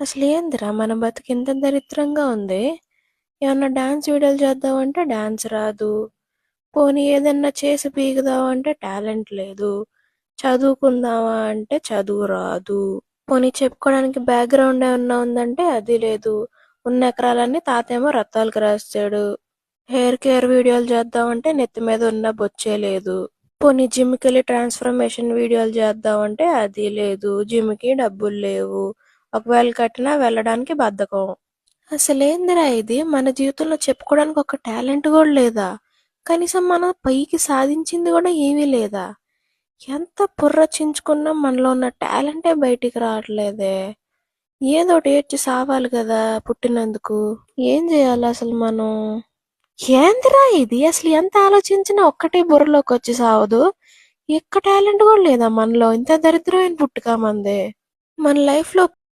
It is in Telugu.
అసలేందిరా మన బతుకింత దరిద్రంగా ఉంది. ఏమన్నా డాన్స్ వీడియోలు చేద్దామంటే డాన్స్ రాదు. పోనీ ఏదన్నా చేసి పీకుదామంటే టాలెంట్ లేదు. చదువుకుందామా అంటే చదువు రాదు. పోనీ చెప్పుకోవడానికి బ్యాక్గ్రౌండ్ ఏమన్నా ఉందంటే అది లేదు. ఉన్న ఎకరాలన్నీ తాతేమో రత్తాలకు రాస్తాడు. హెయిర్ కేర్ వీడియోలు చేద్దామంటే నెత్తి మీద ఉన్న బొచ్చే లేదు. పోనీ జిమ్కి వెళ్ళి ట్రాన్స్ఫర్మేషన్ వీడియోలు చేద్దామంటే అది లేదు. జిమ్కి డబ్బులు లేవు. ఒకవేళ కట్టినా వెళ్ళడానికి బద్ధకం. అసలేందిరా ఇది? మన జీవితంలో చెప్పుకోవడానికి ఒక టాలెంట్ కూడా లేదా? కనీసం మనం పైకి సాధించింది కూడా ఏమీ లేదా? ఎంత బుర్ర చించుకున్నా మనలో ఉన్న టాలెంటే బయటికి రావట్లేదే. ఏదో ఒకటి ఏడ్చి సావాలి కదా పుట్టినందుకు. ఏం చేయాలి అసలు మనం? ఏందిరా ఇది? అసలు ఎంత ఆలోచించినా ఒక్కటే బుర్రలోకి వచ్చి సావదు. ఎక్క టాలెంట్ కూడా లేదా మనలో? ఇంత దరిద్రమైన పుట్టుక మంది. మన లైఫ్లో